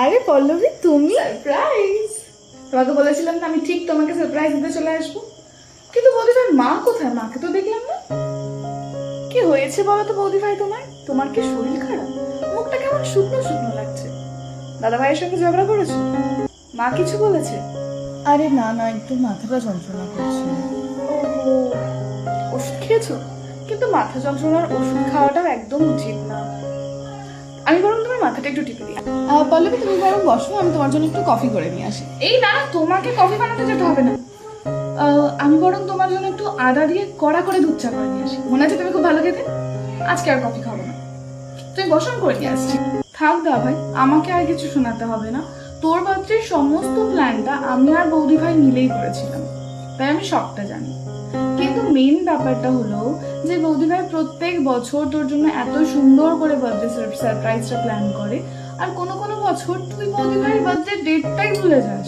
আরে পল্লবী, তুমি? সারপ্রাইজ! তোমাকে বলেছিলাম না আমি ঠিক তোমাকে সারপ্রাইজ দিতে চলে আসবো, কিন্তু বৌদি ভাই মা কোথায়? মাকে তো দেখলাম না। কি হয়েছে বলো তো বৌদি ভাই তোমার? তোমার কি শরীর খারাপ? মুখটা কেমন শুকনো শুকনো লাগছে। দাদা ভাইয়ের সঙ্গে ঝগড়া করেছো? মা কিছু বলেছে? আরে না না, একটু মাথাটা যন্ত্রণা করছে। ওহো, ওষুধ খেয়েছো? কিন্তু মাথা যন্ত্রণার ওষুধ খাওয়াটাও একদম উচিত না। আমি বরং তোমার মাথাটা একটু টিপে দিই। পল্লবী, তুমি বরং বসো, আমি তোমার জন্য একটু কফি করে নিয়ে আসি। এই না না, তোমাকে কফি বানাতে যেতে হবে না। আমি বরং তোমার জন্য একটু আদা দিয়ে কড়া করে দুধ চা করে নিয়ে আসি। মনে আছে তুমি খুব ভালো খেতে। আজকে আর কফি খাবো না, তুমি বসন করে নিয়ে আসছি। থাক দা ভাই, আমাকে আর কিছু শোনাতে হবে না। তোর বাচ্চার সমস্ত প্ল্যানটা আমি আর বৌদি ভাই মিলেই করেছিলাম, তাই আমি সবটা জানি। কিন্তু মেন ব্যাপারটা হলো যে বৌদি ভাই প্রত্যেক বছর তোর জন্য এত সুন্দর করে বার্থডে সারপ্রাইজটা প্ল্যান করে, আর কোনো কোনো বছর তুই বৌদি ভাইয়ের বার্থডে ডেটটাই ভুলে যাস।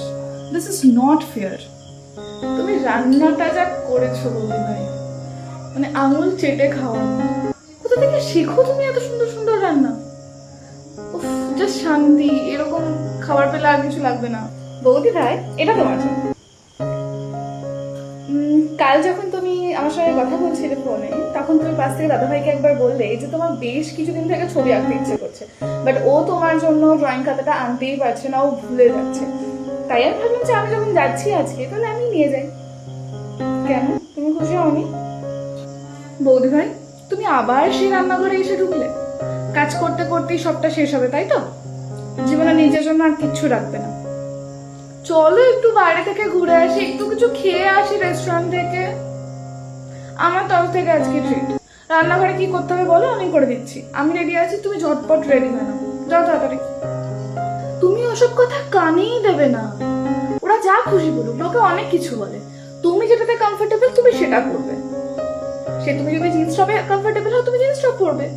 This is not fair. তুমি রান্নাটা যা করেছো বৌদি ভাই, মানে আঙুল চেটে খাওয়ানো। কোথা থেকে শেখো তুমি এত সুন্দর সুন্দর রান্না? উফ, জাস্ট শান্তি। এরকম খাবার পেলে আর কিছু লাগবে না। বৌদি ভাই, এটা তোমার জন্য। কাল যখন তুমি আমার সঙ্গে কথা বলছিলে ফোনে, তখন তুমি পাশ থেকে দাদাভাইকে একবার বললে যে তোমার বেশ কিছুদিন থেকে ছবি আঁকতে ইচ্ছে করছে, বাট ও তোমার জন্য ড্রয়িং খাতাটা আনতেই পারছে না, ও ভুলে যাচ্ছে। তাই আমি ভাবলাম যে আমি যখন যাচ্ছি আজকে, তাহলে আমি নিয়ে যাই। কেন, তুমি খুশি হওনি? বৌদি ভাই, তুমি আবার সেই রান্নাঘরে এসে ঢুকলে। কাজ করতে করতেই সবটা শেষ হবে, তাই তো? জীবনে নিজের জন্য আর কিচ্ছু রাখবে না। চলো একটু বাইরে থেকে ঘুরে আসি, একটু কিছু খেয়ে আসি রেস্টুরেন্ট থেকে। আমার তরফ থেকে আজকে ট্রিট। রান্নাঘরে কি করতে হবে বলো, আমি করে দিচ্ছি। আমি রেডি আছি, তুমি ঝটপট রেডি হয়ে নাও। যাও তাড়াতাড়ি। তুমি ওসব কথা কানেই দেবে না। ওরা যা খুশি বলুক, লোকে অনেক কিছু বলে। তুমি যেটাতে কমফোর্টেবল তুমি সেটা করবে। সে তুমি যদি জিন্স টপে কমফোর্টেবল হও, তুমি জিন্স টপ পরবে।